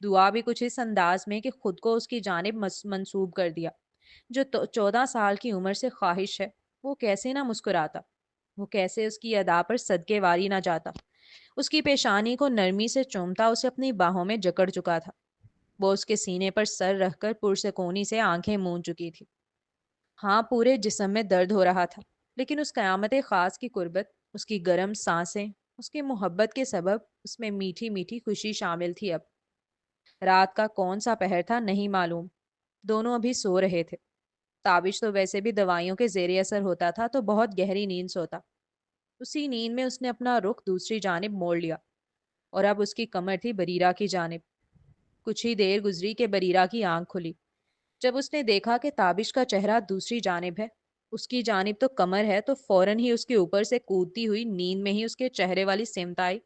دعا بھی کچھ اس انداز میں کہ خود کو اس کی جانب منسوب کر دیا. جو 14 سال کی عمر سے خواہش ہے، وہ کیسے نہ مسکراتا، وہ کیسے اس کی ادا پر صدقے واری نہ جاتا. اس کی پیشانی کو نرمی سے چومتا اسے اپنی باہوں میں جکڑ چکا تھا. وہ اس کے سینے پر سر رکھ کر پرسکونی سے آنکھیں مون چکی تھی. ہاں، پورے جسم میں درد ہو رہا تھا، لیکن اس قیامت خاص کی قربت، اس کی گرم سانسیں، اس کی محبت کے سبب اس میں میٹھی میٹھی خوشی شامل تھی. اب رات کا کون سا پہر تھا نہیں معلوم. دونوں ابھی سو رہے تھے. تابش تو ویسے بھی دوائیوں کے زیر اثر ہوتا تھا تو بہت گہری نیند سوتا. اسی نیند میں اس نے اپنا رخ دوسری جانب موڑ لیا، اور اب اس کی کمر تھی بریرہ کی جانب. کچھ ہی دیر گزری کہ بریرہ کی آنکھ کھلی. جب اس نے دیکھا کہ تابش کا چہرہ دوسری جانب ہے، اس کی جانب تو کمر ہے، تو فوراً ہی اس کے اوپر سے کودتی ہوئی نیند میں ہی اس کے چہرے والی سمت آئی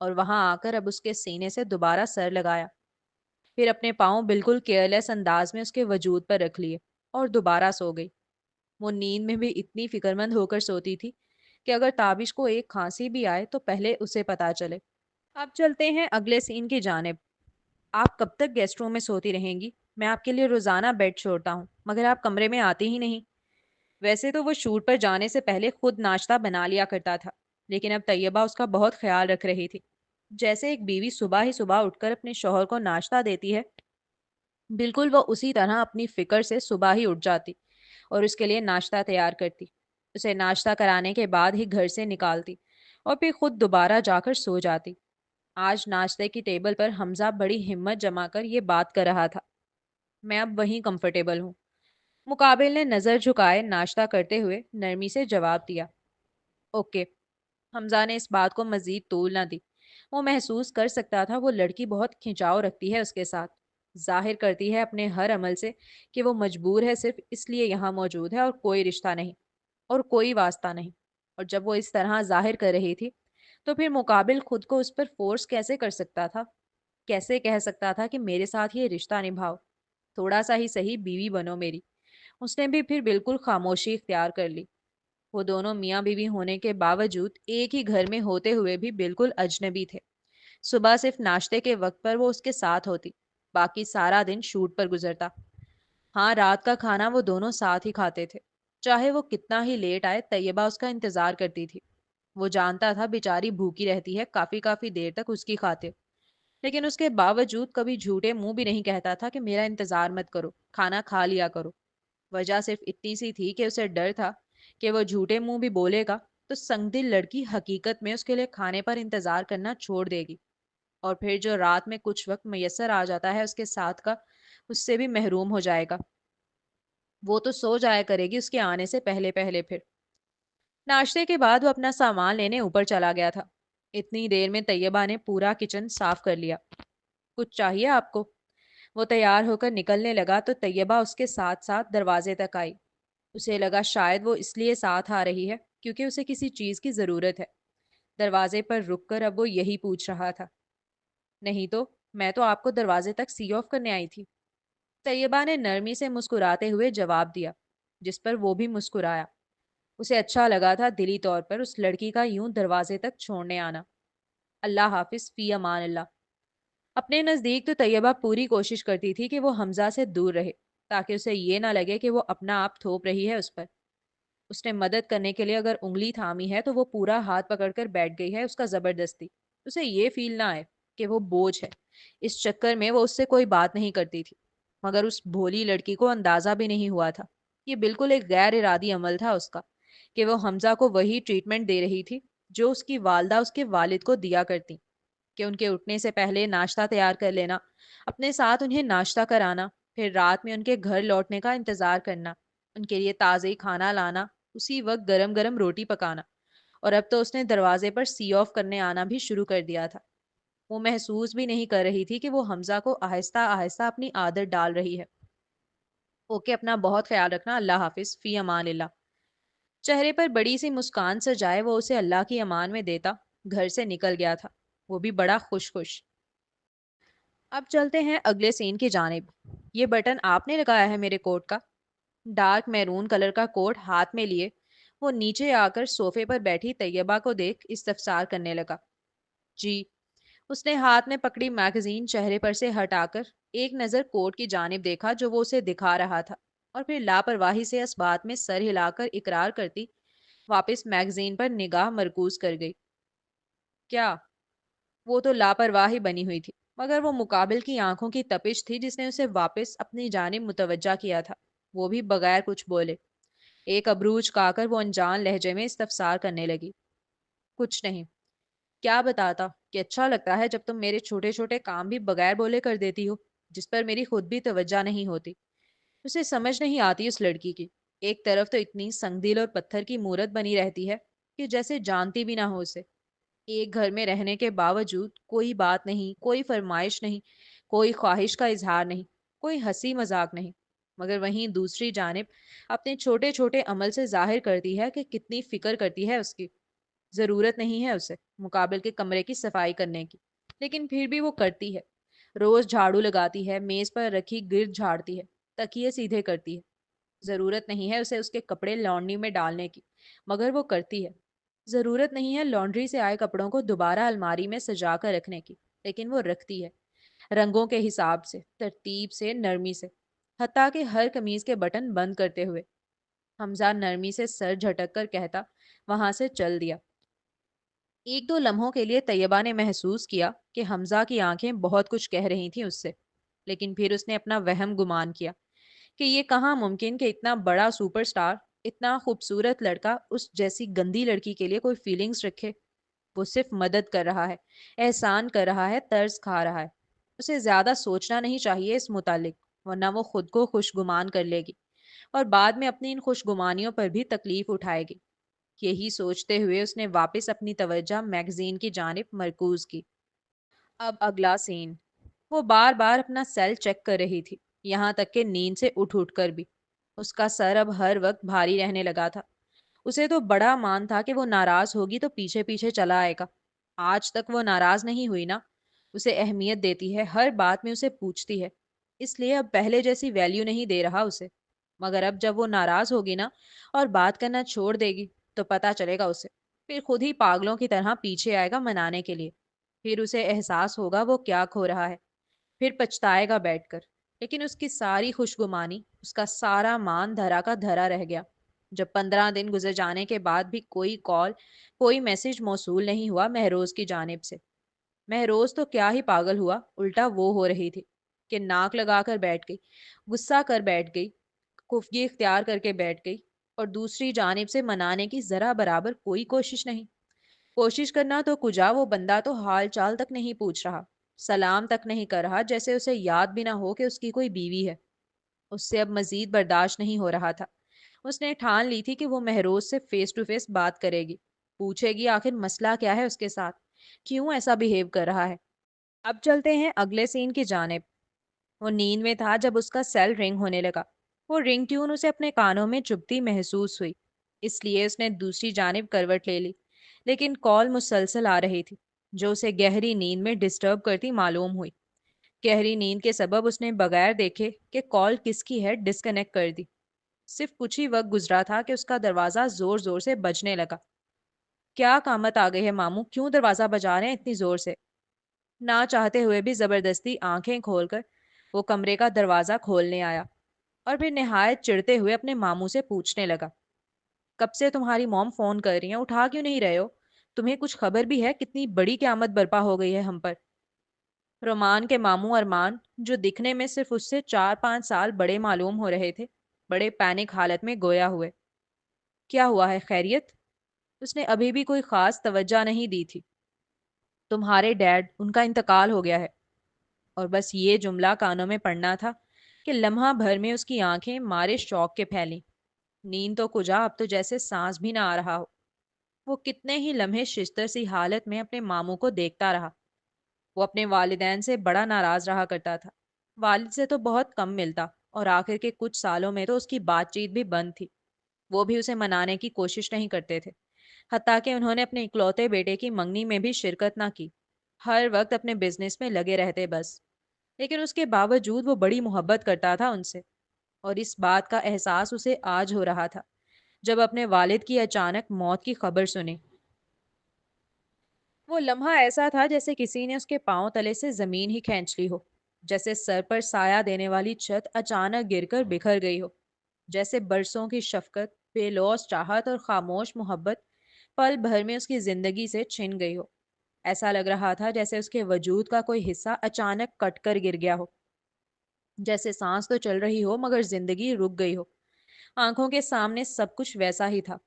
اور وہاں آ کر اب اس کے سینے سے دوبارہ سر لگایا. پھر اپنے پاؤں بالکل کیئرلیس انداز میں اس کے وجود پر رکھ لیے اور دوبارہ سو گئی. وہ نیند میں بھی اتنی فکر مند ہو کر سوتی تھی کہ اگر تابش کو ایک کھانسی بھی آئے تو پہلے اسے پتا چلے. اب چلتے ہیں اگلے سین کی جانب. آپ کب تک گیسٹ روم میں سوتی رہیں گی؟ میں آپ کے لیے روزانہ بیڈ چھوڑتا ہوں، مگر آپ کمرے میں آتی ہی نہیں. ویسے تو وہ شوٹ پر جانے سے پہلے خود ناشتہ بنا لیا کرتا تھا، لیکن اب طیبہ اس کا بہت خیال رکھ رہی تھی. جیسے ایک بیوی صبح ہی صبح اٹھ کر اپنے شوہر کو ناشتہ دیتی ہے، بالکل وہ اسی طرح اپنی فکر سے صبح ہی اٹھ جاتی اور اس کے لیے ناشتہ تیار کرتی. اسے ناشتہ کرانے کے بعد ہی گھر سے نکالتی اور پھر خود دوبارہ جا کر سو جاتی. آج ناشتے کی ٹیبل پر حمزہ بڑی ہمت جما کر یہ بات کر رہا تھا: میں اب وہیں کمفرٹیبل ہوں. مقابل نے نظر جھکائے ناشتہ کرتے ہوئے نرمی سے جواب دیا: اوکے. حمزہ نے اس بات کو مزید طول نہ دی. وہ محسوس کر سکتا تھا وہ لڑکی بہت کھنچاؤ رکھتی ہے اس کے ساتھ، ظاہر کرتی ہے اپنے ہر عمل سے کہ وہ مجبور ہے، صرف اس لیے یہاں موجود ہے اور کوئی رشتہ نہیں اور کوئی واسطہ نہیں. اور جب وہ اس طرح ظاہر کر رہی تھی تو پھر مقابل خود کو اس پر فورس کیسے کر سکتا تھا؟ کیسے کہہ سکتا تھا کہ میرے ساتھ یہ رشتہ نبھاؤ، تھوڑا سا ہی صحیح بیوی بنو میری؟ اس نے بھی پھر بالکل خاموشی اختیار کر لی. وہ دونوں میاں بیوی ہونے کے باوجود ایک ہی گھر میں ہوتے ہوئے بھی بالکل اجنبی تھے. صبح صرف ناشتے کے وقت پر وہ اس کے ساتھ ہوتی، باقی سارا دن شوٹ پر گزرتا. ہاں، رات کا کھانا وہ دونوں ساتھ ہی کھاتے تھے. چاہے وہ کتنا ہی لیٹ آئے، طیبہ اس کا انتظار کرتی تھی. وہ جانتا تھا بیچاری بھوکی رہتی ہے کافی کافی دیر تک اس کی خاطر، لیکن اس کے باوجود کبھی جھوٹے منہ بھی نہیں کہتا تھا کہ میرا انتظار مت کرو، کھانا کھا لیا کرو. وجہ صرف اتنی سی تھی کہ اسے ڈر تھا کہ وہ جھوٹے منہ بھی بولے گا تو سنگ دل لڑکی حقیقت میں اس کے لیے کھانے پر انتظار کرنا چھوڑ دے گی، اور پھر جو رات میں کچھ وقت میسر آ جاتا ہے اس کے ساتھ کا، اس سے بھی محروم ہو جائے گا. وہ تو سو جایا کرے گی اس کے آنے سے پہلے پہلے. پھر ناشتے کے بعد وہ اپنا سامان لینے اوپر چلا گیا تھا. اتنی دیر میں طیبہ نے پورا کچن صاف کر لیا. کچھ چاہیے آپ کو؟ وہ تیار ہو کر نکلنے لگا تو طیبہ اس کے ساتھ ساتھ دروازے تک آئی. اسے لگا شاید وہ اس لیے ساتھ آ رہی ہے کیونکہ اسے کسی چیز کی ضرورت ہے. دروازے پر رک کر اب وہ یہی پوچھ رہا تھا. نہیں تو میں تو آپ کو دروازے تک سی آف کرنے آئی تھی. طیبہ نے نرمی سے مسکراتے ہوئے جواب دیا، جس پر وہ بھی مسکرایا. اسے اچھا لگا تھا دلی طور پر اس لڑکی کا یوں دروازے تک چھوڑنے آنا. اللہ حافظ، فی امان اللہ. اپنے نزدیک تو طیبہ پوری کوشش کرتی تھی کہ وہ حمزہ سے دور رہے تاکہ اسے یہ نہ لگے کہ وہ اپنا آپ تھوپ رہی ہے اس پر. اس نے مدد کرنے کے لیے اگر انگلی تھامی ہے تو وہ پورا ہاتھ پکڑ کر بیٹھ گئی ہے اس کا زبردستی. اسے یہ فیل نہ آئے کہ وہ بوجھ ہے. اس چکر میں وہ اس سے کوئی بات نہیں کرتی تھی، مگر اس بھولی لڑکی کو اندازہ بھی نہیں ہوا تھا. یہ بالکل ایک غیر ارادی عمل تھا اس کا کہ وہ حمزہ کو وہی ٹریٹمنٹ دے رہی تھی جو اس کی والدہ اس کے والد کو دیا کرتی، کہ ان کے اٹھنے سے پہلے ناشتہ تیار کر لینا، اپنے ساتھ انہیں ناشتہ کرانا، پھر رات میں ان کے گھر لوٹنے کا انتظار کرنا، ان کے لیے تازہ کھانا لانا، اسی وقت گرم گرم روٹی پکانا. اور اب تو اس نے دروازے پر سی آف کرنے آنا بھی شروع کر دیا تھا. وہ محسوس بھی نہیں کر رہی تھی کہ وہ حمزہ کو آہستہ آہستہ اپنی عادت ڈال رہی ہے. اوکے، اپنا بہت خیال رکھنا. اللہ حافظ، فی امان اللہ. چہرے پر بڑی سی مسکان سجائے وہ اسے اللہ کی امان میں دیتا گھر سے نکل گیا تھا، وہ بھی بڑا خوش خوش. اب چلتے ہیں اگلے سین کی جانب. یہ بٹن آپ نے لگایا ہے میرے کوٹ کا؟ ڈارک میرون کلر کا کوٹ ہاتھ میں لیے وہ نیچے آ کر صوفے پر بیٹھی طیبہ کو دیکھ استفسار کرنے لگا. جی. اس نے ہاتھ میں پکڑی میگزین چہرے پر سے ہٹا کر ایک نظر کوٹ کی جانب دیکھا جو وہ اسے دکھا رہا تھا، اور پھر لاپرواہی سے اس بات میں سر ہلا کر اقرار کرتی واپس میگزین پر نگاہ مرکوز کر گئی۔ کیا؟ وہ تو لاپرواہی بنی ہوئی تھی، مگر وہ مقابل کی آنکھوں کی تپش تھی جس نے اسے واپس اپنی جانب متوجہ کیا تھا، وہ بھی بغیر کچھ بولے۔ ایک ابروج کا کر وہ انجان لہجے میں استفسار کرنے لگی۔ کچھ نہیں۔ کیا بتاتا کہ اچھا لگتا ہے جب تم میرے چھوٹے چھوٹے کام بھی بغیر بولے کر دیتی ہو، جس پر میری خود بھی توجہ نہیں ہوتی۔ اسے سمجھ نہیں آتی اس لڑکی کی، ایک طرف تو اتنی سنگ دل اور پتھر کی مورت بنی رہتی ہے کہ جیسے جانتی بھی نہ ہو اسے، ایک گھر میں رہنے کے باوجود کوئی بات نہیں، کوئی فرمائش نہیں، کوئی خواہش کا اظہار نہیں، کوئی ہنسی مذاق نہیں، مگر وہیں دوسری جانب اپنے چھوٹے چھوٹے عمل سے ظاہر کرتی ہے کہ کتنی فکر کرتی ہے اس کی۔ ضرورت نہیں ہے اسے مقابل کے کمرے کی صفائی کرنے کی، لیکن پھر بھی وہ کرتی ہے۔ روز جھاڑو لگاتی ہے، میز پر رکھی گرد جھاڑتی ہے، تکیے سیدھے کرتی ہے۔ ضرورت نہیں ہے اسے اس کے کپڑے لانڈری میں ڈالنے کی، مگر وہ کرتی ہے۔ ضرورت نہیں ہے لانڈری سے آئے کپڑوں کو دوبارہ الماری میں سجا کر رکھنے کی، لیکن وہ رکھتی ہے، رنگوں کے حساب سے، ترتیب سے، نرمی سے، حتیٰ کہ ہر قمیض کے بٹن بند کرتے ہوئے۔ حمزہ نرمی سے سر جھٹک کر کہتا، وہاں سے چل دیا۔ ایک دو لمحوں کے لیے طیبہ نے محسوس کیا کہ حمزہ کی آنکھیں بہت کچھ کہہ رہی تھیں اس سے، لیکن پھر اس نے اپنا وہم گمان کیا کہ یہ کہاں ممکن کہ اتنا بڑا سپر سٹار، اتنا خوبصورت لڑکا اس جیسی گندی لڑکی کے لیے کوئی فیلنگز رکھے۔ وہ صرف مدد کر رہا ہے، احسان کر رہا ہے، طرز کھا رہا ہے۔ اسے زیادہ سوچنا نہیں چاہیے اس متعلق، ورنہ وہ خود کو خوش گمان کر لے گی اور بعد میں اپنی ان خوش گمانیوں پر بھی تکلیف اٹھائے گی۔ یہی سوچتے ہوئے اس نے واپس اپنی توجہ میگزین کی جانب مرکوز کی۔ اب اگلا سین۔ وہ بار بار اپنا سیل چیک کر رہی تھی، یہاں تک کہ نیند سے اٹھ کر بھی۔ اس کا سر اب ہر وقت بھاری رہنے لگا تھا۔ اسے تو بڑا مان تھا کہ وہ ناراض ہوگی تو پیچھے پیچھے چلا آئے گا۔ آج تک وہ ناراض نہیں ہوئی نا، اسے اہمیت دیتی ہے، ہر بات میں اسے پوچھتی ہے، اس لیے اب پہلے جیسی ویلیو نہیں دے رہا اسے۔ مگر اب جب وہ ناراض ہوگی نا اور بات کرنا چھوڑ دے گی تو پتا چلے گا اسے، پھر خود ہی پاگلوں کی طرح پیچھے آئے گا منانے کے لیے۔ پھر اسے احساس ہوگا وہ کیا کھو رہا ہے، پھر پچھتائے گا بیٹھ کر۔ لیکن اس کی ساری خوشگمانی، اس کا سارا مان دھرا کا دھرا رہ گیا جب 15 دن گزر جانے کے بعد بھی کوئی کال، کوئی میسج موصول نہیں ہوا مہروز کی جانب سے۔ مہروز تو کیا ہی پاگل ہوا، الٹا وہ ہو رہی تھی کہ ناک لگا کر بیٹھ گئی، غصہ کر بیٹھ گئی، خفگی اختیار کر کے بیٹھ گئی، اور دوسری جانب سے منانے کی ذرا برابر کوئی کوشش نہیں۔ کوشش کرنا تو کجا، وہ بندہ تو حال چال تک نہیں پوچھ رہا، سلام تک نہیں کر رہا، جیسے اسے یاد بھی نہ ہو کہ اس کی کوئی بیوی ہے۔ اس سے اب مزید برداشت نہیں ہو رہا تھا۔ اس نے ٹھان لی تھی کہ وہ مہروز سے فیس ٹو فیس بات کرے گی، پوچھے گی آخر مسئلہ کیا ہے اس کے ساتھ، کیوں ایسا بیہیو کر رہا ہے۔ اب چلتے ہیں اگلے سین کی جانب۔ وہ نیند میں تھا جب اس کا سیل رنگ ہونے لگا۔ وہ رنگ ٹیون اسے اپنے کانوں میں چبھتی محسوس ہوئی، اس لیے اس نے دوسری جانب کروٹ لے لی، لیکن کال مسلسل آ رہی تھی جو اسے گہری نیند میں ڈسٹرب کرتی معلوم ہوئی۔ گہری نیند کے سبب اس نے بغیر دیکھے کہ کال کس کی ہے ڈسکنیکٹ کر دی۔ صرف کچھ ہی وقت گزرا تھا کہ اس کا دروازہ زور زور سے بجنے لگا۔ کیا قامت آ گئی ہے ماموں، کیوں دروازہ بجا رہے ہیں اتنی زور سے؟ نہ چاہتے ہوئے بھی زبردستی آنکھیں کھول کر وہ کمرے کا دروازہ کھولنے آیا، اور پھر نہایت چڑھتے ہوئے اپنے ماموں سے پوچھنے لگا، کب سے تمہاری موم فون کر رہی ہیں، اٹھا کیوں نہیں رہے ہو؟ تمہیں کچھ خبر بھی ہے کتنی بڑی قیامت برپا ہو گئی ہے ہم پر؟ رومان کے ماموں ارمان، جو دکھنے میں صرف اس سے 4 5 سال بڑے معلوم ہو رہے تھے، بڑے پینک حالت میں گویا ہوئے۔ کیا ہوا ہے، خیریت؟ اس نے ابھی بھی کوئی خاص توجہ نہیں دی تھی۔ تمہارے ڈیڈ، ان کا انتقال ہو گیا ہے۔ اور بس یہ جملہ کانوں میں پڑنا تھا کہ لمحہ بھر میں اس کی آنکھیں مارے شوق کے پھیلیں۔ نیند تو کجا، اب تو جیسے سانس بھی نہ آ رہا ہو۔ وہ کتنے ہی لمحے ششتر سی حالت میں اپنے ماموں کو دیکھتا رہا۔ وہ اپنے والدین سے بڑا ناراض رہا کرتا تھا، والد سے تو بہت کم ملتا، اور آخر کے کچھ سالوں میں تو اس کی بات چیت بھی بند تھی۔ وہ بھی اسے منانے کی کوشش نہیں کرتے تھے، حتیٰ کہ انہوں نے اپنے اکلوتے بیٹے کی منگنی میں بھی شرکت نہ کی۔ ہر وقت اپنے بزنس میں لگے رہتے بس۔ لیکن اس کے باوجود وہ بڑی محبت کرتا تھا ان سے، اور اس بات کا احساس اسے آج ہو رہا تھا جب اپنے والد کی اچانک موت کی خبر سنی۔ وہ لمحہ ایسا تھا جیسے کسی نے اس کے پاؤں تلے سے زمین ہی کھینچ لی ہو، جیسے سر پر سایہ دینے والی چھت اچانک گر کر بکھر گئی ہو، جیسے برسوں کی شفقت، بے لوث چاہت اور خاموش محبت پل بھر میں اس کی زندگی سے چھن گئی ہو۔ ایسا لگ رہا تھا جیسے اس کے وجود کا کوئی حصہ اچانک کٹ کر گر گیا ہو، جیسے سانس تو چل رہی ہو مگر زندگی رک گئی ہو۔ آنکھوں کے سامنے سب کچھ ویسا ہی تھا،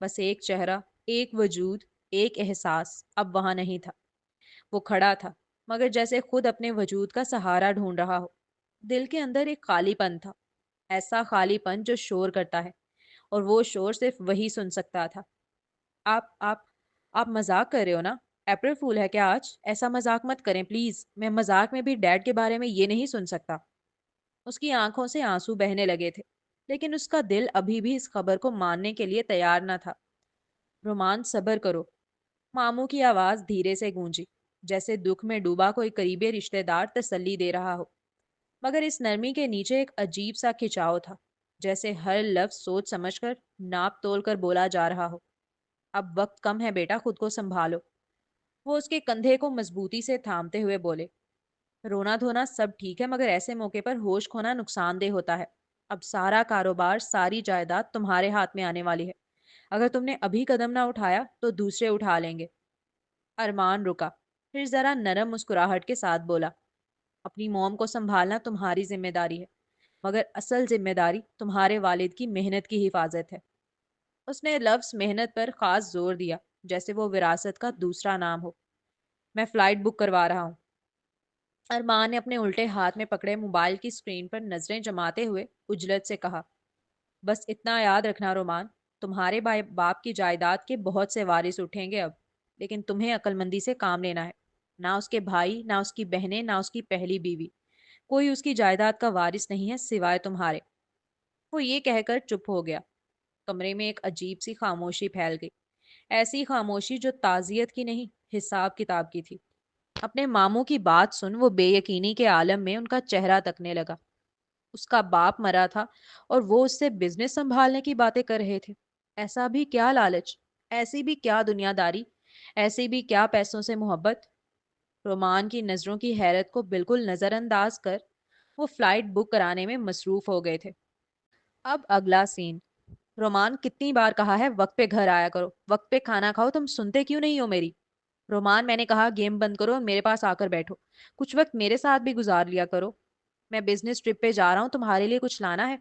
بس ایک چہرہ، ایک وجود، ایک احساس اب وہاں نہیں تھا۔ وہ کھڑا تھا، مگر جیسے خود اپنے وجود کا سہارا ڈھونڈ رہا ہو۔ دل کے اندر ایک خالی پن تھا، ایسا خالی پن جو شور کرتا ہے، اور وہ شور صرف وہی سن سکتا تھا۔ آپ آپ آپ مذاق کر رہے ہو نا؟ اپریل فول ہے کیا آج؟ ایسا مذاق مت کریں پلیز، میں مذاق میں بھی ڈیڈ کے بارے میں یہ نہیں سن سکتا۔ اس کی آنکھوں سے آنسو بہنے لگے تھے، لیکن اس کا دل ابھی بھی اس خبر کو ماننے کے لیے تیار نہ تھا۔ رومان صبر کرو، ماموں کی آواز دھیرے سے گونجی، جیسے دکھ میں ڈوبا کوئی قریبی رشتہ دار تسلی دے رہا ہو، مگر اس نرمی کے نیچے ایک عجیب سا کھچاؤ تھا، جیسے ہر لفظ سوچ سمجھ کر، ناپ تول کر بولا جا رہا ہو۔ اب وقت کم ہے بیٹا، خود کو سنبھالو۔ وہ اس کے کندھے کو مضبوطی سے تھامتے ہوئے بولے، رونا دھونا سب ٹھیک ہے مگر ایسے موقع پر ہوش کھونا نقصان دہ ہوتا ہے۔ اب سارا کاروبار، ساری جائیداد تمہارے ہاتھ میں آنے والی ہے، اگر تم نے ابھی قدم نہ اٹھایا تو دوسرے اٹھا لیں گے۔ ارمان رکا، پھر ذرا نرم مسکراہٹ کے ساتھ بولا، اپنی موم کو سنبھالنا تمہاری ذمہ داری ہے، مگر اصل ذمہ داری تمہارے والد کی محنت کی حفاظت ہے۔ اس نے لفظ محنت پر خاص زور دیا، جیسے وہ وراثت کا دوسرا نام ہو۔ میں فلائٹ بک کروا رہا ہوں۔ ارمان نے اپنے الٹے ہاتھ میں پکڑے موبائل کی اسکرین پر نظریں جماتے ہوئے اجلت سے کہا، بس اتنا یاد رکھنا رومان، تمہارے باپ کی جائیداد کے بہت سے وارث اٹھیں گے اب، لیکن تمہیں عقل مندی سے کام لینا ہے۔ نہ اس کے بھائی، نہ اس کی بہنیں، نہ اس کی پہلی بیوی، کوئی اس کی جائیداد کا وارث نہیں ہے سوائے تمہارے۔ وہ یہ کہہ کر چپ ہو گیا۔ کمرے میں ایک عجیب سی خاموشی پھیل گئی، ایسی خاموشی جو تعزیت کی نہیں، حساب کتاب کی تھی۔ اپنے ماموں کی بات سن وہ بے یقینی کے عالم میں ان کا چہرہ تکنے لگا۔ اس کا باپ مرا تھا اور وہ اس سے بزنس سنبھالنے کی باتیں کر رہے تھے۔ ایسا بھی کیا لالچ، ایسی بھی کیا دنیا داری، ایسی بھی کیا پیسوں سے محبت؟ رومان کی نظروں کی حیرت کو بالکل نظر انداز کر وہ فلائٹ بک کرانے میں مصروف ہو گئے تھے۔ اب اگلا سین۔ رومان، کتنی بار کہا ہے وقت پہ گھر آیا کرو، وقت پہ کھانا کھاؤ، تم سنتے کیوں نہیں ہو میری؟ رومان، میں نے کہا گیم بند کرو اور میرے پاس آ کر بیٹھو، کچھ وقت میرے ساتھ بھی گزار لیا کرو۔ میں بزنس ٹرپ پہ جا رہا ہوں، تمہارے لیے کچھ لانا ہے؟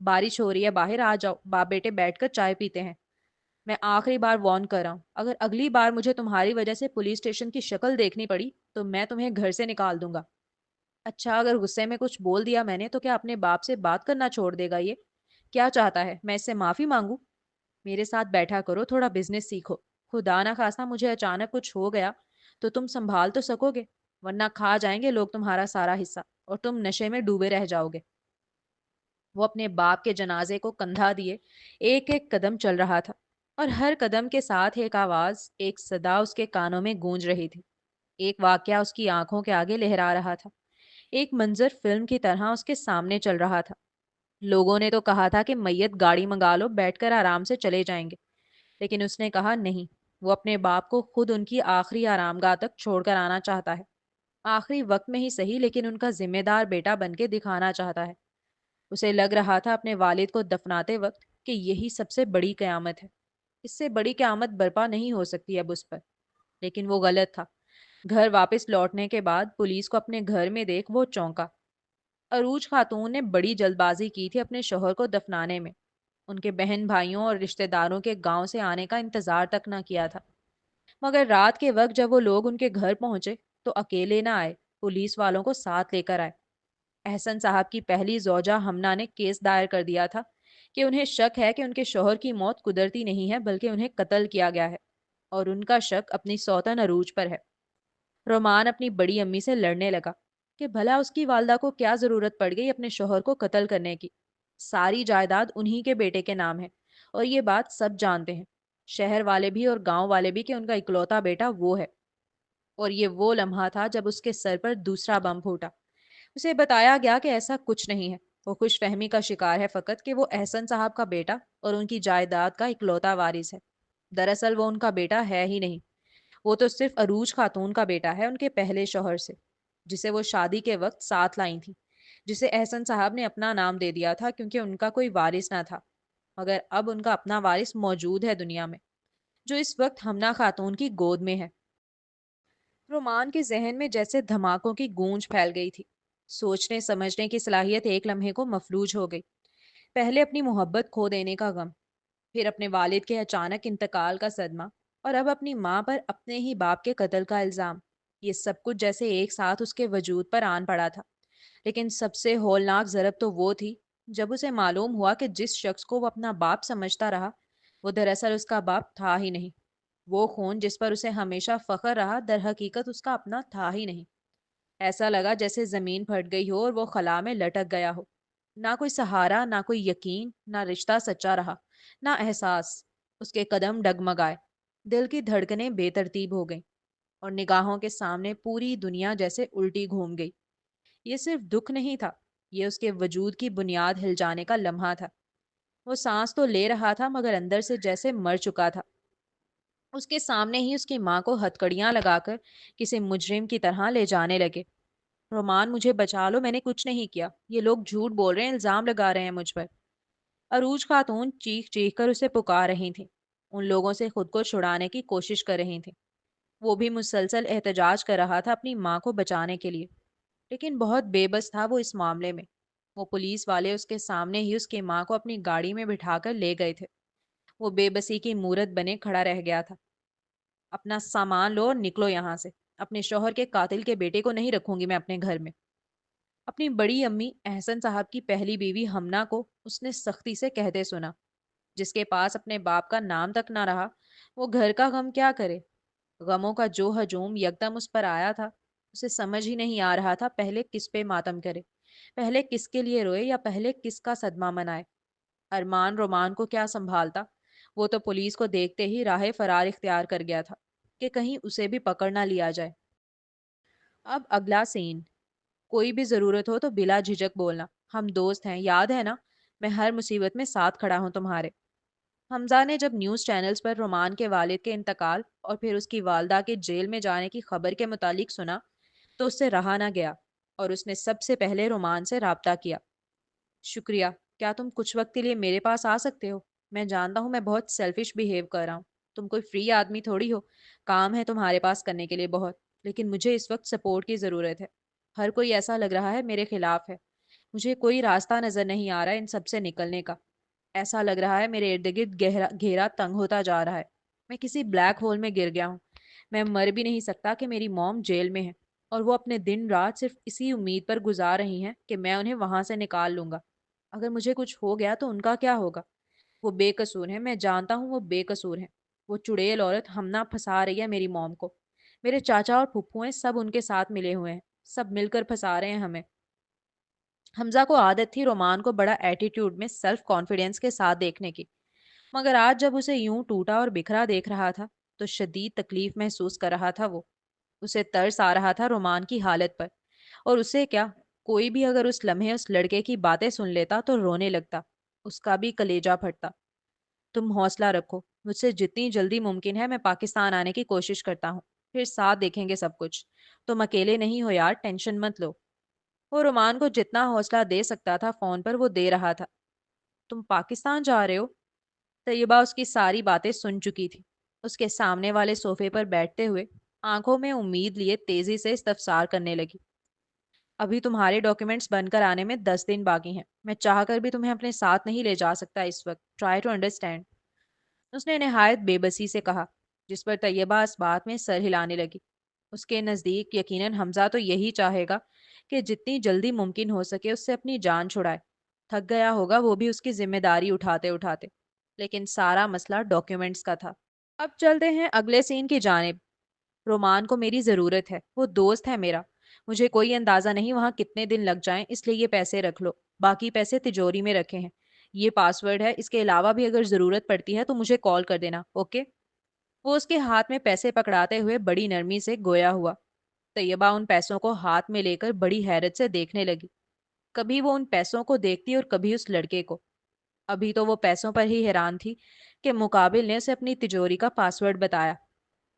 بارش ہو رہی ہے باہر، آ جاؤ، باپ بیٹے بیٹھ کر چائے پیتے ہیں۔ میں آخری بار وارن کر رہا ہوں، اگر اگلی بار مجھے تمہاری وجہ سے پولیس اسٹیشن کی شکل دیکھنی پڑی تو میں تمہیں گھر سے نکال دوں گا۔ اچھا، اگر غصے میں کچھ بول دیا میں نے تو کیا اپنے باپ سے بات کرنا چھوڑ دے گا یہ؟ کیا چاہتا ہے میں اس سے معافی مانگوں؟ میرے ساتھ بیٹھا کرو، تھوڑا بزنس سیکھو، خدا نہ خواستہ مجھے اچانک کچھ ہو گیا تو تم سنبھال تو سکو گے، ورنہ کھا جائیں گے لوگ تمہارا سارا حصہ اور تم نشے میں ڈوبے رہ جاؤ گے۔ وہ اپنے باپ کے جنازے کو کندھا دیے ایک ایک قدم چل رہا تھا، اور ہر قدم کے ساتھ ایک آواز، ایک صدا اس کے کانوں میں گونج رہی تھی۔ ایک واقعہ اس کی آنکھوں کے آگے لہرا رہا تھا، ایک منظر فلم کی طرح اس کے سامنے چل رہا تھا۔ لوگوں نے تو کہا تھا کہ میت گاڑی منگا لو، بیٹھ کر آرام سے چلے جائیں گے، لیکن اس نے کہا نہیں، وہ اپنے باپ کو خود ان کی آخری آرام گاہ تک چھوڑ کر آنا چاہتا ہے، آخری وقت میں ہی صحیح لیکن ان کا ذمہ دار بیٹا بن کے دکھانا چاہتا ہے۔ اسے لگ رہا تھا اپنے والد کو دفناتے وقت کہ یہی سب سے بڑی قیامت ہے، اس سے بڑی قیامت برپا نہیں ہو سکتی اب اس پر۔ لیکن وہ غلط تھا۔ گھر واپس لوٹنے کے بعد پولیس کو اپنے گھر میں دیکھ وہ چونکا۔ عروج خاتون نے بڑی جلد بازی کی تھی اپنے شوہر کو دفنانے میں، ان کے بہن بھائیوں اور رشتہ داروں کے گاؤں سے آنے کا انتظار تک نہ کیا تھا، مگر رات کے وقت جب وہ لوگ ان کے گھر پہنچے تو اکیلے نہ آئے، پولیس والوں کو ساتھ لے کر آئے۔ احسن صاحب کی پہلی زوجہ ہمنا نے کیس دائر کر دیا تھا کہ انہیں شک ہے کہ ان کے شوہر کی موت قدرتی نہیں ہے بلکہ انہیں قتل کیا گیا ہے، اور ان کا شک اپنی سوتن عروج پر ہے۔ رومان اپنی بڑی امی سے لڑنے لگا کہ بھلا اس کی والدہ کو کیا ضرورت پڑ گئی اپنے شوہر کو قتل کرنے کی؟ ساری جائیداد انہی کے بیٹے کے نام ہے، اور یہ بات سب جانتے ہیں، شہر والے بھی اور گاؤں والے بھی، کہ ان کا اکلوتا بیٹا وہ ہے۔ اور یہ وہ لمحہ تھا جب اس کے سر پر دوسرا بم پھوٹا۔ اسے بتایا گیا کہ ایسا کچھ نہیں ہے، وہ خوش فہمی کا شکار ہے فقط کہ وہ احسن صاحب کا بیٹا اور ان کی جائیداد کا اکلوتا وارث ہے۔ دراصل وہ ان کا بیٹا ہے ہی نہیں، وہ تو صرف عروج خاتون کا بیٹا ہے ان کے پہلے شوہر سے، جسے وہ شادی کے وقت ساتھ لائی تھی، جسے احسن صاحب نے اپنا نام دے دیا تھا کیونکہ ان کا کوئی وارث نہ تھا، مگر اب ان کا اپنا وارث موجود ہے دنیا میں، جو اس وقت ہمنا خاتون کی گود میں ہے۔ رومان کے ذہن میں جیسے دھماکوں کی گونج پھیل گئی تھی۔ سوچنے سمجھنے کی صلاحیت ایک لمحے کو مفلوج ہو گئی۔ پہلے اپنی محبت کھو دینے کا غم، پھر اپنے والد کے اچانک انتقال کا صدمہ، اور اب اپنی ماں پر اپنے ہی باپ کے قتل کا الزام۔ یہ سب کچھ جیسے ایک ساتھ اس کے وجود پر آن پڑا تھا۔ لیکن سب سے ہولناک ضرب تو وہ تھی جب اسے معلوم ہوا کہ جس شخص کو وہ اپنا باپ سمجھتا رہا، وہ دراصل اس کا باپ تھا ہی نہیں۔ وہ خون جس پر اسے ہمیشہ فخر رہا، در حقیقت اس کا اپنا تھا ہی نہیں۔ ایسا لگا جیسے زمین پھٹ گئی ہو اور وہ خلا میں لٹک گیا ہو۔ نہ کوئی سہارا، نہ کوئی یقین، نہ رشتہ سچا رہا، نہ احساس۔ اس کے قدم ڈگمگائے، دل کی دھڑکنیں بے ترتیب ہو گئیں، اور نگاہوں کے سامنے پوری دنیا جیسے الٹی گھوم گئی۔ یہ صرف دکھ نہیں تھا، یہ اس کے وجود کی بنیاد ہل جانے کا لمحہ تھا۔ وہ سانس تو لے رہا تھا مگر اندر سے جیسے مر چکا تھا۔ اس کے سامنے ہی اس کی ماں کو ہتکڑیاں لگا کر کسی مجرم کی طرح لے جانے لگے۔ رومان، مجھے بچا لو، میں نے کچھ نہیں کیا، یہ لوگ جھوٹ بول رہے ہیں، الزام لگا رہے ہیں مجھ پر۔ عروج خاتون چیخ چیخ کر اسے پکار رہی تھیں، ان لوگوں سے خود کو چھڑانے کی کوشش کر رہی تھیں۔ وہ بھی مسلسل احتجاج کر رہا تھا اپنی ماں کو بچانے کے لیے، لیکن بہت بے بس تھا وہ اس معاملے میں۔ وہ پولیس والے اس کے سامنے ہی اس کی ماں کو اپنی گاڑی میں بٹھا کر لے گئے تھے۔ وہ بے بسی کی مورت بنے کھڑا رہ گیا تھا۔ اپنا سامان لو اور نکلو یہاں سے، اپنے شوہر کے قاتل کے بیٹے کو نہیں رکھوں گی میں اپنے گھر میں۔ اپنی بڑی امی احسن صاحب کی پہلی بیوی ہمنا کو اس نے سختی سے کہتے سنا، جس کے پاس اپنے باپ کا نام تک نہ رہا، وہ گھر کا غم کیا کرے؟ غموں کا جو ہجوم یکدم اس پر آیا تھا، اسے سمجھ ہی نہیں آ رہا تھا پہلے کس پہ ماتم کرے، پہلے کس کے لیے روئے، یا پہلے کس کا صدمہ منائے۔ ارمان رومان کو کیا سنبھالتا؟ وہ تو پولیس کو دیکھتے ہی راہ فرار اختیار کر گیا تھا کہ کہیں اسے بھی پکڑ نہ لیا جائے۔ اب اگلا سین: کوئی بھی ضرورت ہو تو بلا جھجک بولنا، ہم دوست ہیں، یاد ہے نا؟ میں ہر مصیبت میں ساتھ کھڑا ہوں تمہارے۔ حمزہ نے جب نیوز چینلز پر رومان کے والد کے انتقال اور پھر اس کی والدہ کے جیل میں جانے کی خبر کے متعلق سنا تو اس سے رہا نہ گیا، اور اس نے سب سے پہلے رومان سے رابطہ کیا۔ شکریہ، کیا تم کچھ وقت کے لیے میرے پاس آ سکتے ہو؟ میں جانتا ہوں میں بہت سیلفش بیہیو کر رہا ہوں، تم کوئی فری آدمی تھوڑی ہو، کام ہے تمہارے پاس کرنے کے لیے بہت، لیکن مجھے اس وقت سپورٹ کی ضرورت ہے۔ ہر کوئی ایسا لگ رہا ہے میرے خلاف ہے، مجھے کوئی راستہ نظر نہیں آ رہا ہے ان سب سے نکلنے کا۔ ایسا لگ رہا ہے میرے ارد گرد گھیرا تنگ ہوتا جا رہا ہے، میں کسی بلیک ہول میں گر گیا ہوں۔ میں مر بھی نہیں سکتا کہ میری موم جیل میں ہے، اور وہ اپنے دن رات صرف اسی امید پر گزار رہی ہیں کہ میں انہیں وہاں سے نکال لوں گا۔ اگر مجھے کچھ ہو گیا تو ان کا کیا ہوگا؟ وہ بے قصور ہیں، میں جانتا ہوں وہ بے قصور ہیں۔ وہ چڑیل عورت ہمنا پھنسا رہی ہے میری موم کو، میرے چاچا اور پھپھو ہیں، سب ان کے ساتھ ملے ہوئے ہیں، سب مل کر پھنسا رہے ہیں ہمیں۔ حمزہ کو عادت تھی رومان کو بڑا ایٹیٹیوڈ میں سیلف کانفیڈنس کے ساتھ دیکھنے کی، مگر آج جب اسے یوں ٹوٹا اور بکھرا دیکھ رہا تھا تو شدید تکلیف محسوس کر رہا تھا وہ۔ اسے ترس آ رہا تھا رومان کی حالت پر، اور اسے کیا، کوئی بھی اگر اس لمحے اس لڑکے کی باتیں سن لیتا تو رونے لگتا، اس کا بھی کلیجہ پھٹتا۔ تم حوصلہ رکھو، مجھ سے جتنی جلدی ممکن ہے میں پاکستان آنے کی کوشش کرتا ہوں، پھر ساتھ دیکھیں گے سب کچھ۔ تم اکیلے نہیں ہو یار، ٹینشن مت لو۔ وہ رومان کو جتنا حوصلہ دے سکتا تھا فون پر وہ دے رہا تھا۔ تم پاکستان جا رہے ہو؟ طیبہ اس کی ساری باتیں سن چکی تھی۔ اس کے سامنے والے صوفے پر بیٹھتے ہوئے آنکھوں میں امید لیے تیزی سے استفسار کرنے لگی۔ ابھی تمہارے ڈاکیومنٹس بن کر آنے میں 10 دن باقی ہیں، میں چاہ کر بھی تمہیں اپنے ساتھ نہیں لے جا سکتا اس وقت، ٹرائی ٹو انڈرسٹینڈ۔ اس نے نہایت بے بسی سے کہا، جس پر طیبہ اس بات میں سر ہلانے لگی۔ اس کے نزدیک یقیناً حمزہ تو یہی چاہے گا کہ جتنی جلدی ممکن ہو سکے اس سے اپنی جان چھڑائے۔ تھک گیا ہوگا وہ بھی اس کی ذمہ داری اٹھاتے اٹھاتے، لیکن سارا مسئلہ ڈاکیومنٹس کا تھا۔ اب چلتے ہیں اگلے سین کی جانب۔ رومان کو میری ضرورت ہے، وہ دوست ہے میرا، مجھے کوئی اندازہ نہیں وہاں کتنے دن لگ جائیں، اس لیے یہ پیسے رکھ لو، باقی پیسے تجوری میں رکھے ہیں، یہ پاس ورڈ ہے، اس کے علاوہ بھی اگر ضرورت پڑتی ہے تو مجھے کال کر دینا، اوکے؟ وہ اس کے ہاتھ میں پیسے پکڑاتے ہوئے بڑی نرمی سے گویا ہوا۔ طیبہ ان پیسوں کو ہاتھ میں لے کر بڑی حیرت سے دیکھنے لگی، کبھی وہ ان پیسوں کو دیکھتی اور کبھی اس لڑکے کو۔ ابھی تو وہ پیسوں پر ہی حیران تھی کہ مقابل نے اسے اپنی تجوری کا پاسورڈ بتایا۔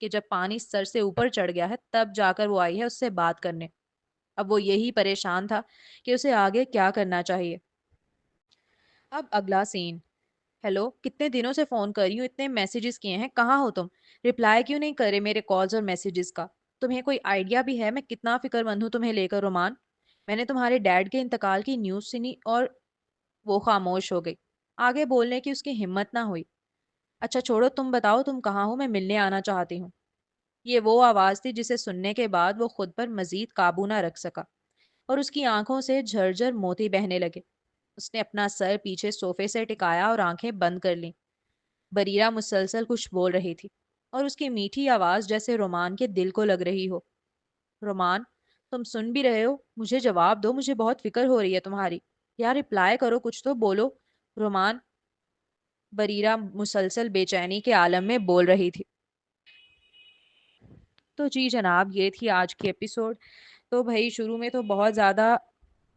کہ جب پانی سر سے اوپر چڑھ گیا ہے تب جا کر وہ آئی ہے اس سے بات کرنے۔ اب وہ یہی پریشان تھا کہ اسے آگے کیا کرنا چاہیے۔ اب اگلا سین: ہیلو، کتنے دنوں سے فون کر رہی ہوں، اتنے میسیجز کیے ہیں، کہاں ہو تم؟ رپلائی کیوں نہیں کرے میرے کالز اور میسیجز کا؟ تمہیں کوئی آئیڈیا بھی ہے میں کتنا فکر مند ہوں تمہیں لے کر رومان؟ میں نے تمہارے ڈیڈ کے انتقال کی نیوز سنی اور وہ خاموش ہو گئی۔ آگے بولنے کی اس کی ہمت نہ ہوئی۔ اچھا چھوڑو، تم بتاؤ تم کہاں ہو، میں ملنے آنا چاہتی ہوں۔ یہ وہ آواز تھی جسے سننے کے بعد وہ خود پر مزید قابو نہ رکھ سکا اور اس کی آنکھوں سے جھرجھر موتی بہنے لگے۔ اس نے اپنا سر پیچھے صوفے سے ٹکایا اور آنکھیں بند کر لیں۔ بریرہ مسلسل کچھ بول رہی تھی اور اس کی میٹھی آواز جیسے رومان کے دل کو لگ رہی ہو۔ رومان، تم سن بھی رہے ہو؟ مجھے جواب دو، مجھے بہت فکر ہو رہی ہے تمہاری۔ یا رپلائی کرو، کچھ تو بولو۔ رومان، بریرہ مسلسل بے چینی کے عالم میں بول رہی تھی۔ تو جی جناب، یہ تھی آج کی ایپیسوڈ۔ تو بھائی شروع میں تو بہت زیادہ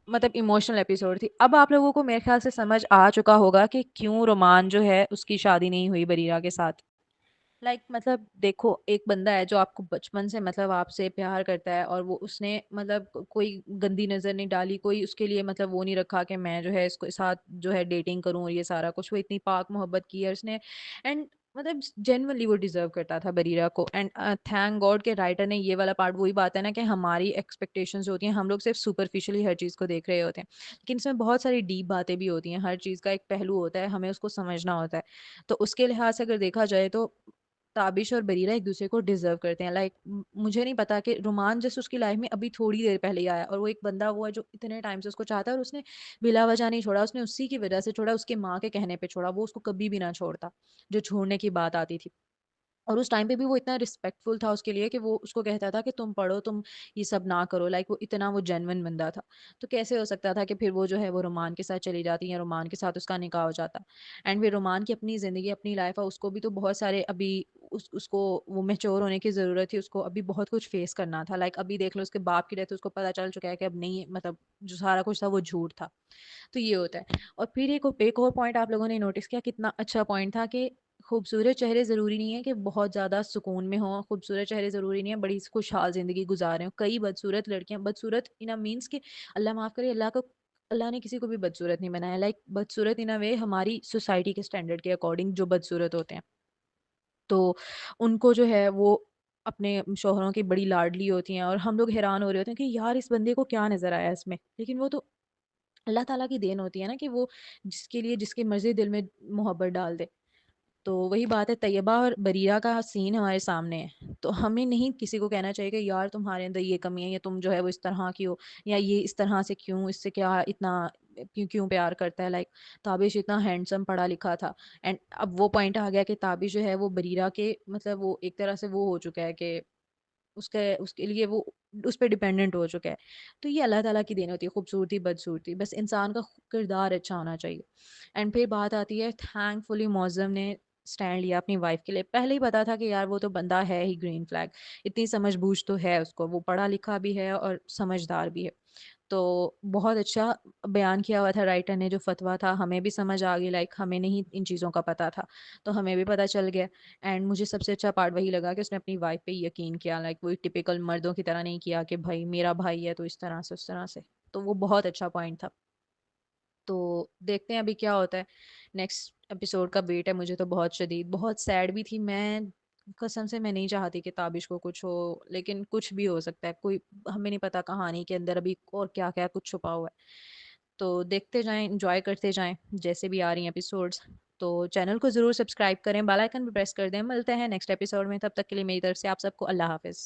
مطلب ایموشنل ایپیسوڈ تھی۔ اب آپ لوگوں کو میرے خیال سے سمجھ آ چکا ہوگا کہ کیوں رومان جو ہے اس کی شادی نہیں ہوئی بریرہ کے ساتھ۔ مطلب دیکھو، ایک بندہ ہے جو آپ کو بچپن سے مطلب آپ سے پیار کرتا ہے اور وہ اس نے مطلب کوئی گندی نظر نہیں ڈالی، کوئی اس کے لیے مطلب وہ نہیں رکھا کہ میں جو ہے اس کے ساتھ جو ہے ڈیٹنگ کروں اور یہ سارا کچھ، وہ اتنی پاک محبت کی ہے اس نے۔ اینڈ مطلب جینولی وہ ڈیزرو کرتا تھا بریرہ کو۔ اینڈ تھینک گاڈ کہ رائٹر نے یہ والا پارٹ، وہی بات ہے نا کہ ہماری ایکسپیکٹیشنز جو ہوتی ہیں، ہم لوگ صرف سپرفیشلی ہر چیز کو دیکھ رہے ہوتے ہیں، لیکن اس میں بہت ساری ڈیپ باتیں بھی ہوتی ہیں، ہر چیز کا ایک پہلو ہوتا ہے، ہمیں اس کو سمجھنا ہوتا ہے۔ تو اس کے لحاظ سے اگر دیکھا جائے تو تابش اور بریرہ ایک دوسرے کو ڈیزرو کرتے ہیں۔ مجھے نہیں پتا کہ رومان جس اس کی لائف میں ابھی تھوڑی دیر پہلے ہی آیا اور وہ ایک بندہ وہ ہے جو اتنے ٹائم سے اس کو چاہتا ہے اور اس نے بلا وجہ نہیں چھوڑا، اس نے اسی کی وجہ سے چھوڑا، اس کے ماں کے کہنے پہ چھوڑا، وہ اس کو کبھی بھی نہ چھوڑتا جو چھوڑنے کی بات آتی تھی۔ اور اس ٹائم پہ بھی وہ اتنا رسپیکٹفل تھا اس کے لیے کہ وہ اس کو کہتا تھا کہ تم پڑھو، تم یہ سب نہ کرو، وہ اتنا وہ جینون بندہ تھا۔ تو کیسے ہو سکتا تھا کہ پھر وہ جو ہے وہ رومان کے ساتھ چلی جاتی یا رومان کے ساتھ اس کا نکاح ہو جاتا؟ اینڈ پھر رومان کی اپنی زندگی، اپنی لائف ہے، اس کو بھی تو بہت سارے ابھی اس کو وہ میچور ہونے کی ضرورت تھی، اس کو ابھی بہت کچھ فیس کرنا تھا۔ ابھی دیکھ لو اس کے باپ کی ڈیتھ، اس کو پتہ چل چکا ہے کہ اب نہیں، مطلب جو سارا کچھ تھا وہ جھوٹ تھا۔ تو یہ ہوتا ہے۔ اور پھر ایک اور پوائنٹ آپ لوگوں نے نوٹس کیا، کتنا اچھا پوائنٹ تھا کہ خوبصورت چہرے ضروری نہیں ہے کہ بہت زیادہ سکون میں ہوں، خوبصورت چہرے ضروری نہیں ہے بڑی خوشحال زندگی گزارے ہوں۔ کئی بدصورت لڑکیاں، بدصورت ان مینس کہ اللہ معاف کرے، اللہ نے کسی کو بھی بدصورت نہیں بنایا، بدصورت ان وے ہماری سوسائٹی کے اسٹینڈرڈ کے اکارڈنگ جو بدصورت ہوتے ہیں، تو ان کو جو ہے وہ اپنے شوہروں کی بڑی لاڈلی ہوتی ہیں اور ہم لوگ حیران ہو رہے ہوتے ہیں کہ یار اس بندے کو کیا نظر آیا اس میں، لیکن وہ تو اللہ تعالیٰ کی دین ہوتی ہے نا کہ وہ جس کے لیے جس کی مرضی دل میں محبت ڈال دے۔ تو وہی بات ہے، طیبہ اور بریرہ کا سین ہمارے سامنے ہے، تو ہمیں نہیں کسی کو کہنا چاہیے کہ یار تمہارے اندر یہ کمی ہے یا تم جو ہے وہ اس طرح کی ہو یا یہ اس طرح سے کیوں، اس سے کیا اتنا کیوں پیار کرتا ہے۔ تابش اتنا ہینڈسم پڑھا لکھا تھا، اینڈ اب وہ پوائنٹ آ گیا کہ تابش جو ہے وہ بریرہ کے مطلب وہ ایک طرح سے وہ ہو چکا ہے کہ اس کے لیے وہ اس پہ ڈیپینڈنٹ ہو چکا ہے۔ تو یہ اللہ تعالیٰ کی دین ہوتی ہے، خوبصورتی بدصورتی، بس انسان کا کردار اچھا ہونا چاہیے۔ اینڈ پھر بات آتی ہے، تھینک فلی معظم نے اسٹینڈ لیا اپنی وائف کے لیے۔ پہلے ہی پتا تھا کہ یار وہ تو بندہ ہے ہی گرین فلیگ، اتنی سمجھ بوجھ تو ہے اس کو، وہ پڑھا لکھا بھی ہے اور سمجھدار بھی ہے۔ تو بہت اچھا بیان کیا ہوا تھا رائٹر نے، جو فتویٰ تھا ہمیں بھی سمجھ آ گئی، ہمیں نہیں ان چیزوں کا پتہ تھا تو ہمیں بھی پتہ چل گیا۔ اینڈ مجھے سب سے اچھا پارٹ وہی لگا کہ اس نے اپنی وائف پہ یقین کیا، وہی ٹپیکل مردوں کی طرح نہیں کیا کہ بھائی میرا بھائی ہے تو اس طرح سے اس طرح سے۔ تو وہ بہت اچھا پوائنٹ تھا۔ تو دیکھتے ہیں ابھی کیا ہوتا ہے، نیکسٹ ایپیسوڈ کا ویٹ ہے مجھے تو بہت شدید۔ بہت سیڈ بھی تھی میں، قسم سے میں نہیں چاہتی کہ تابش کو کچھ ہو، لیکن کچھ بھی ہو سکتا ہے، کوئی ہمیں نہیں پتا کہانی کے اندر ابھی اور کیا کیا کچھ چھپا ہوا ہے۔ تو دیکھتے جائیں، انجوائے کرتے جائیں جیسے بھی آ رہی ہیں ایپیسوڈز۔ تو چینل کو ضرور سبسکرائب کریں، بیل آئیکن بھی پریس کر دیں۔ ملتے ہیں نیکسٹ ایپیسوڈ میں، تب تک کے لیے میری طرف سے آپ سب کو اللہ حافظ۔